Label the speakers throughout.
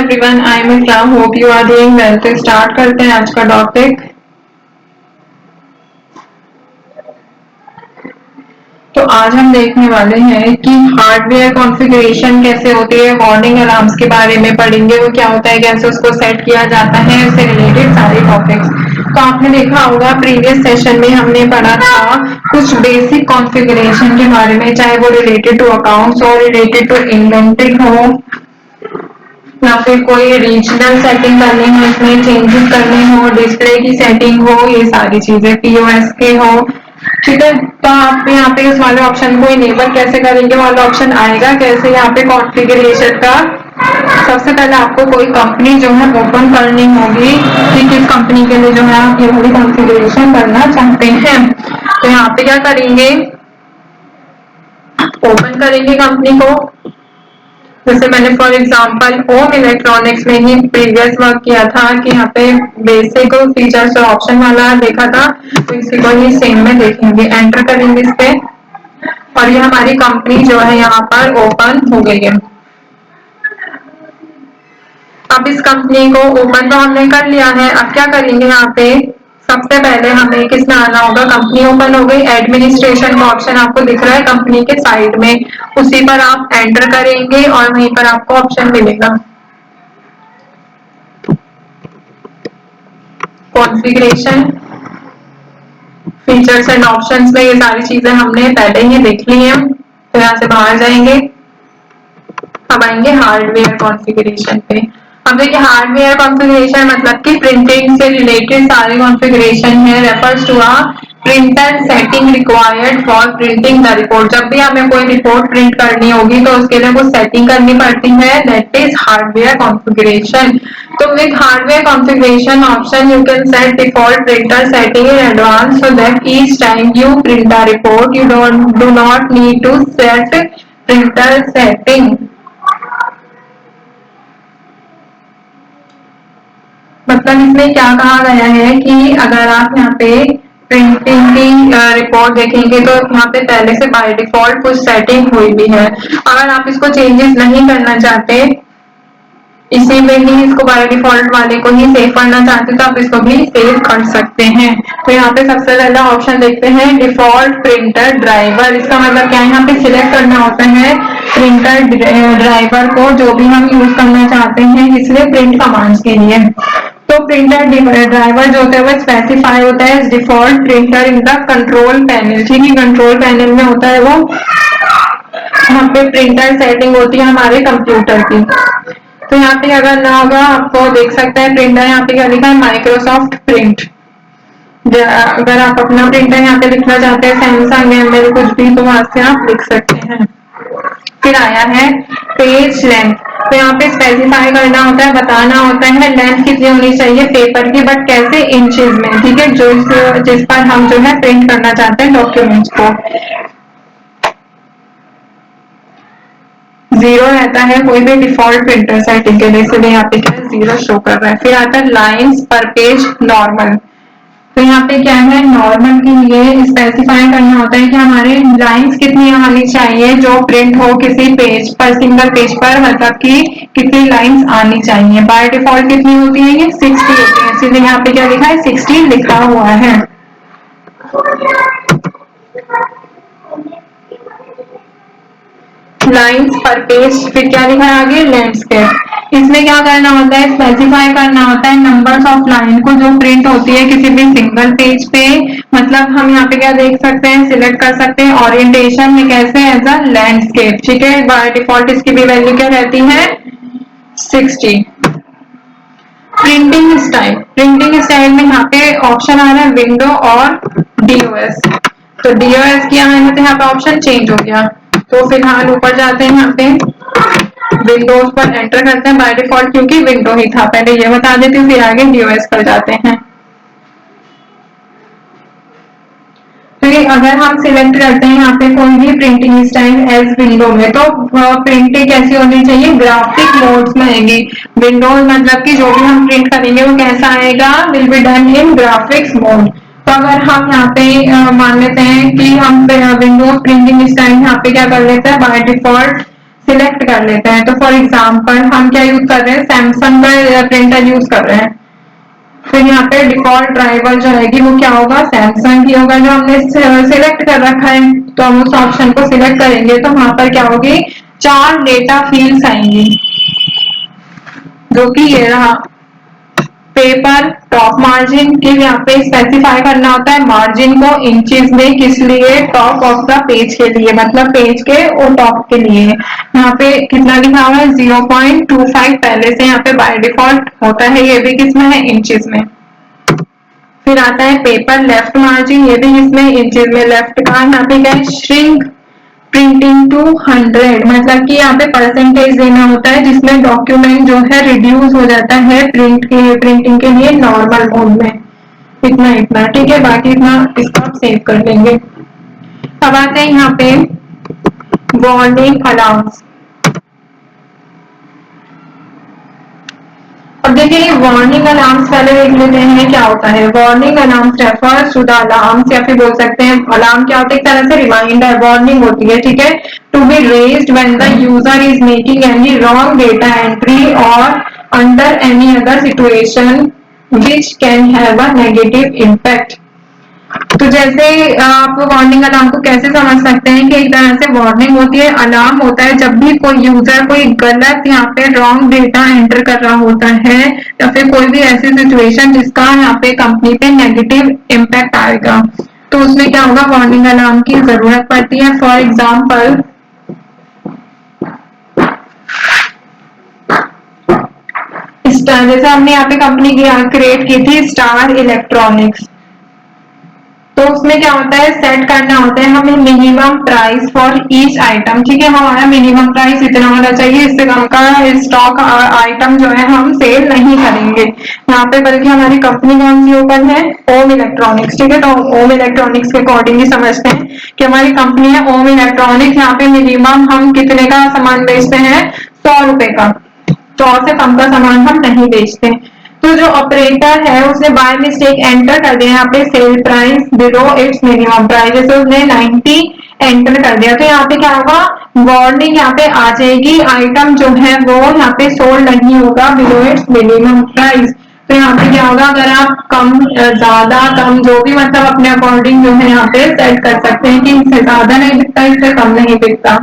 Speaker 1: Everyone, I am Ikram, hope you are doing well. तो start करते हैं आज का टॉपिक। तो आज हम देखने वाले हैं कि हार्डवेयर कॉन्फ़िगरेशन कैसे होती है, वार्निंग अलार्म्स के बारे में पढ़ेंगे, वो क्या होता है, कैसे उसको सेट किया जाता है, उससे रिलेटेड सारे टॉपिक्स। तो आपने देखा होगा प्रीवियस सेशन में हमने पढ़ा था कुछ बेसिक कॉन्फ़िगरेशन के बारे में, चाहे वो रिलेटेड टू अकाउंट्स और रिलेटेड टू इन्वेंटरी हो या फिर कोई रीजनल सेटिंग करनी हो, इसमें चेंजेस करने हो, डिस्प्ले की सेटिंग हो, ये सारी चीजें पीओएस के हो। ठीक है, तो आप यहाँ पे इस वाले ऑप्शन को इनेबल कैसे करेंगे, वाला ऑप्शन आएगा कैसे यहाँ पे कॉन्फ़िगरेशन का। सबसे पहले आपको कोई कंपनी जो है ओपन करनी होगी कि किस कंपनी के लिए जो है आप ये वाली कॉन्फ़िगरेशन करना चाहते हैं। तो यहाँ पे क्या करेंगे, ओपन करेंगे कंपनी को। जैसे मैंने फॉर एग्जांपल ओम इलेक्ट्रॉनिक्स में ही प्रीवियस वर्क किया था कि यहाँ पे बेसिक फीचर्स और ऑप्शन वाला देखा था, तो इसी को ही सेम में देखेंगे। एंटर करेंगे इस पे और ये हमारी कंपनी जो है यहाँ पर ओपन हो गई है। अब इस कंपनी को ओपन तो हमने कर लिया है, अब क्या करेंगे, यहाँ पे सबसे पहले हमें किस में आना होगा, कंपनी ओपन हो गई, एडमिनिस्ट्रेशन का ऑप्शन आपको दिख रहा है कंपनी के साइड में, उसी पर आप एंटर करेंगे और वहीं पर आपको ऑप्शन मिलेगा कॉन्फ़िगरेशन, फीचर्स एंड ऑप्शंस में। ये सारी चीजें हमने पहले ही देख ली हैं, तो यहाँ से बाहर जाएंगे, अब आएंगे हार्डवेयर कॉन्फ़िगरेशन पे। अब देखिए हार्डवेयर कॉन्फ़िगरेशन मतलब कि प्रिंटिंग से रिलेटेड सारे कॉन्फ़िगरेशन है, refers to a printer setting required for printing the report. जब भी हमें कोई रिपोर्ट प्रिंट करनी होगी तो उसके लिए कुछ सेटिंग करनी पड़ती है, दैट इज हार्डवेयर कॉन्फ़िगरेशन। तो with hardware configuration option you can set default printer setting in advance so that each time you print the report you do not need to set printer setting. मतलब इसमें क्या कहा गया है कि अगर आप यहाँ पे प्रिंटिंग की रिपोर्ट देखेंगे तो यहाँ पे पहले से बाय डिफॉल्ट कुछ सेटिंग हुई भी है। अगर आप इसको चेंजेस नहीं करना चाहते, इसी में ही इसको बाय डिफॉल्ट वाले को ही सेव करना चाहते तो आप इसको भी सेव कर सकते हैं। तो यहाँ पे सबसे पहला ऑप्शन देखते हैं डिफॉल्ट प्रिंटर ड्राइवर। इसका मतलब क्या है, यहाँ पे सिलेक्ट करना होता है प्रिंटर ड्राइवर को जो भी हम यूज करना चाहते हैं, इसलिए प्रिंट कमांड्स के लिए। तो प्रिंटर ड्राइवर जो होता है वो स्पेसिफाई होता है default printer in the control panel. ठीक है, कंट्रोल पैनल में होता है वो, यहाँ पे प्रिंटर सेटिंग होती है हमारे कंप्यूटर की। तो यहाँ पे अगर ना होगा आपको देख सकते हैं प्रिंटर, यहाँ पे क्या लिखा है, माइक्रोसॉफ्ट प्रिंट। अगर आप अपना प्रिंटर यहाँ पे लिखना चाहते हैं, सैमसंग है मेरे कुछ भी, तो वहां से आप लिख सकते हैं। फिर आया है पेज लेंथ। तो यहाँ पे स्पेसिफाई करना होता है, बताना होता है लेंथ कितनी होनी चाहिए पेपर की, बट कैसे, इंचेस में। ठीक है, जो जिस पर हम जो है प्रिंट करना चाहते हैं डॉक्यूमेंट्स को। 0 रहता है कोई भी डिफॉल्ट प्रिंटर सेटिंग के लिए, इसलिए यहाँ पे क्या है 0 शो कर रहा है। फिर आता है लाइंस पर पेज नॉर्मल। तो यहाँ पे क्या है, नॉर्मल के लिए स्पेसिफाई करना होता है कि हमारे लाइंस कितनी आनी चाहिए जो प्रिंट हो किसी पेज पर, सिंगल पेज पर, मतलब कि कितनी लाइंस आनी चाहिए। बाय डिफॉल्ट कितनी होती है, ये 60 होती है, इसलिए यहाँ पे क्या लिखा है, 60 लिखा हुआ है। लाइंस पर पेज। फिर क्या लिखा है आगे, लैंडस्केप। इसमें क्या करना होता है, स्पेसिफाई करना होता है नंबर्स ऑफ लाइन को जो प्रिंट होती है किसी भी सिंगल पेज पे। मतलब हम यहाँ पे क्या देख सकते हैं, सिलेक्ट कर सकते हैं ओरिएंटेशन में कैसे, एज अ लैंडस्केप। ठीक है, बाय डिफॉल्ट इसकी भी वैल्यू क्या रहती है, 60। प्रिंटिंग स्टाइल, प्रिंटिंग स्टाइल में यहाँ पे ऑप्शन आ रहा है विंडो और डीओएस। तो डीओएस किया मैंने तो यहाँ पे ऑप्शन चेंज हो गया। तो फिलहाल ऊपर जाते हैं, यहाँ पे विंडोज पर एंटर करते हैं बाय डिफॉल्ट, क्योंकि विंडो ही था पहले, ये बता देती हूँ, फिर आगे डीओएस पर जाते हैं। तो अगर हम सिलेक्ट करते हैं यहाँ पे कोई भी प्रिंटिंग स्टाइल एज विंडो में, तो प्रिंटिंग कैसी होनी चाहिए, ग्राफिक मोड्स में आएगी। विंडोज मतलब कि जो भी हम प्रिंट करेंगे वो कैसा आएगा, will be done in graphics mode. तो अगर हम यहाँ पे मान लेते हैं कि हम विंडोज प्रिंटिंग स्टाइल यहाँ पे क्या कर लेते हैं, बाय डिफॉल्ट सिलेक्ट कर लेते हैं। तो फॉर एग्जांपल हम क्या यूज कर रहे हैं, सैमसंग का प्रिंटर यूज कर रहे हैं। फिर यहाँ पे डिफॉल्ट ड्राइवर जो रहेगी वो क्या होगा, सैमसंग की होगा, जो हमने सिलेक्ट कर रखा है। तो हम उस ऑप्शन को सिलेक्ट करेंगे तो वहां पर क्या होगी, 4 डेटा फील्ड्स आएंगी, जो कि ये रहा। पेपर टॉप मार्जिन के यहाँ पे स्पेसिफाई करना होता है मार्जिन को इंचेस में, किस लिए, टॉप ऑफ द पेज के लिए, मतलब पेज के और टॉप के लिए। यहाँ पे कितना लिखा हुआ है, 0.25 पहले से यहाँ पे बाय डिफॉल्ट होता है, ये भी किसमें है, इंचेस में। फिर आता है पेपर लेफ्ट मार्जिन, ये भी इसमें इंचेस में, लेफ्ट का यहाँ पे क्या है, श्रिंक प्रिंटिंग टू 100, मतलब कि यहाँ पे परसेंटेज देना होता है जिसमें डॉक्यूमेंट जो है रिड्यूस हो जाता है प्रिंटिंग के लिए नॉर्मल मोड में, इतना इतना, ठीक है। बाकी इतना इसको आप सेव कर लेंगे। अब आते हैं यहाँ पे वार्निंग अलाउंस। अब देखिए वार्निंग अलार्म्स पहले देख लेते हैं क्या होता है। Warning alarms refers to the alarms, या फिर बोल सकते हैं अलार्म क्या होता है, एक तरह से रिमाइंडर वार्निंग होती है, ठीक है। To be raised when the user is making any wrong data entry और under any other situation which can have a negative impact. तो जैसे आप वार्निंग अलार्म को कैसे समझ सकते हैं कि एक तरह से वार्निंग होती है, अलार्म होता है जब भी कोई यूजर कोई गलत यहाँ पे रॉन्ग डेटा एंटर कर रहा होता है, या फिर कोई भी ऐसी सिचुएशन जिसका यहाँ पे कंपनी पे नेगेटिव इम्पैक्ट आएगा, तो उसमें क्या होगा, वार्निंग अलार्म की जरूरत पड़ती है। फॉर एग्जाम्पल जैसे हमने यहाँ पे कंपनी क्रिएट की थी स्टार इलेक्ट्रॉनिक्स, तो उसमें क्या होता है, सेट करना होता है हमें minimum price for each item, ठीक है। हमारा मिनिमम प्राइस इतना होना चाहिए, इससे कम का स्टॉक आइटम जो है हम सेल नहीं करेंगे यहाँ पे, बल्कि हमारी कंपनी कौन सी ओपन है, ओम इलेक्ट्रॉनिक्स, ठीक है। तो ओम इलेक्ट्रॉनिक्स के अकॉर्डिंग ही समझते हैं कि हमारी कंपनी है ओम इलेक्ट्रॉनिक्स, यहाँ पे मिनिमम हम कितने का सामान बेचते हैं, 100 रुपए का, 100 से कम का सामान हम नहीं बेचते। तो जो ऑपरेटर है उसने बाय मिस्टेक एंटर कर दिया यहाँ पे sale price below it's minimum price, जैसे उसने 90 एंटर कर दिया, तो यहाँ पे क्या होगा, वार्निंग यहाँ पे आ जाएगी, आइटम जो है वो यहाँ पे सोल्ड नहीं होगा बिलो इट्स मिनिमम प्राइस। तो यहाँ पे क्या होगा, अगर आप कम ज्यादा कम जो भी मतलब अपने अकॉर्डिंग जो है यहाँ पे सेट कर सकते हैं कि इससे ज्यादा नहीं बिकता, इससे कम नहीं बिकता।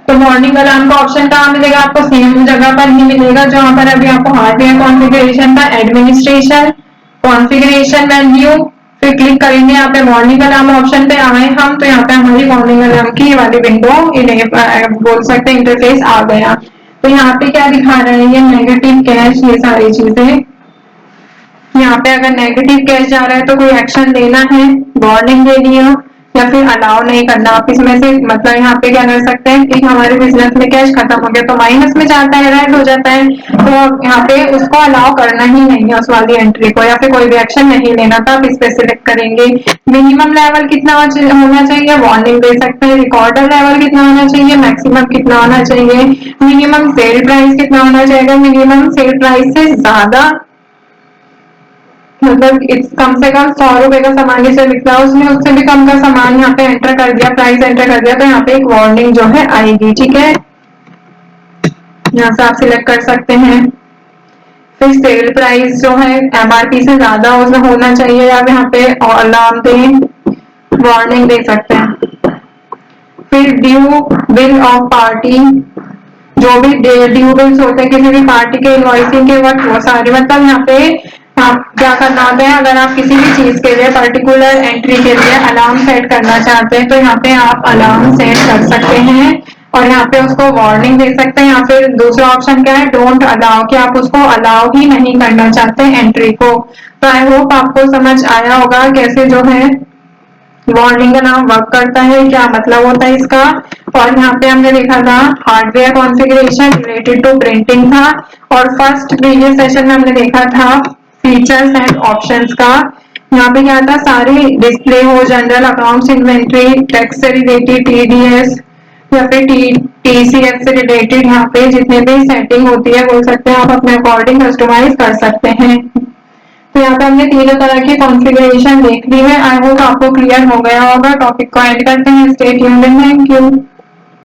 Speaker 1: तो वार्निंग अलार्म का ऑप्शन कहाँ मिलेगा आपको, सेम जगह पर ही मिलेगा जहां पर अभी आपको हार्डवेयर कॉन्फ़िगरेशन का एडमिनिस्ट्रेशन कॉन्फ़िगरेशन मेन्यू, फिर क्लिक करेंगे यहाँ पे वार्निंग अलार्म ऑप्शन पे आए हम, तो यहाँ पे हमारी वार्निंग अलार्म की वाली विंडो बोल सकते हैं इंटरफेस आ गया। तो यहाँ पे क्या दिखा रहा है, ये नेगेटिव कैश, ये सारी चीजें। यहाँ पे अगर नेगेटिव कैश जा रहा है तो कोई एक्शन लेना है, वार्निंग देनी है, या फिर अलाउ नहीं करना। आप इसमें से मतलब यहाँ पे क्या कर सकते हैं कि हमारे बिजनेस में कैश खत्म हो गया तो माइनस में जाता है, रेड हो जाता है, तो यहाँ पे उसको अलाउ करना ही नहीं है उस वाली एंट्री को, या फिर कोई भी एक्शन नहीं लेना था, आप इस पे सिलेक्ट करेंगे। मिनिमम लेवल कितना होना चाहिए, वार्निंग दे सकते हैं। रिकॉर्डर लेवल कितना होना चाहिए, मैक्सिमम कितना होना चाहिए। मिनिमम सेल प्राइस कितना होना चाहिए, मिनिमम सेल प्राइस से ज्यादा मतलब कम से कम 100 रुपए का सामान जैसे बिकता है उसमें उससे भी कम का सामान यहाँ पे एंटर कर दिया, प्राइस एंटर कर दिया, तो यहाँ पे एक वार्निंग जो है आएगी, ठीक है। यहाँ से आप सिलेक्ट कर सकते हैं। फिर सेल प्राइस जो है एमआरपी से ज्यादा उसमें होना चाहिए, आप यहाँ पे अलार्म दें, वार्निंग दे सकते हैं। फिर ड्यू बिल ऑफ पार्टी, जो भी ड्यू बिल्स होते हैं किसी भी पार्टी के इनवॉइसिंग के वक्त, वो सारे मतलब यहाँ पे आप क्या करना होता है, अगर आप किसी भी चीज के लिए पर्टिकुलर एंट्री के लिए अलार्म सेट करना चाहते हैं तो यहाँ पे आप अलार्म सेट कर सकते हैं और यहाँ पे उसको वार्निंग दे सकते हैं। या फिर दूसरा ऑप्शन क्या है, डोंट अलाउ, कि आप उसको अलाउ ही नहीं करना चाहते एंट्री को। तो आई होप आपको समझ आया होगा कैसे जो है वार्निंग का नाम वर्क करता है, क्या मतलब होता है इसका। और यहाँ पे हमने देखा था hardware configuration related to printing था, और फर्स्ट प्रीवियस सेशन में हमने देखा था फीचर्स एंड ऑप्शंस का। यहाँ पे क्या था, सारे डिस्प्ले हो, जनरल अकाउंट्स, इन्वेंट्री, टैक्स से रिलेटेड, टीडीएस या फिर टीसीएफ से रिलेटेड, यहाँ पे जितने भी सेटिंग होती है बोल सकते हैं आप अपने अकॉर्डिंग कस्टमाइज कर सकते हैं। तो यहाँ पे हमने तीनों तरह की कॉन्फ़िगरेशन देख ली है। आई होप आपको क्लियर हो गया होगा। टॉपिक को एंड करते हैं। Stay tuned and thank you.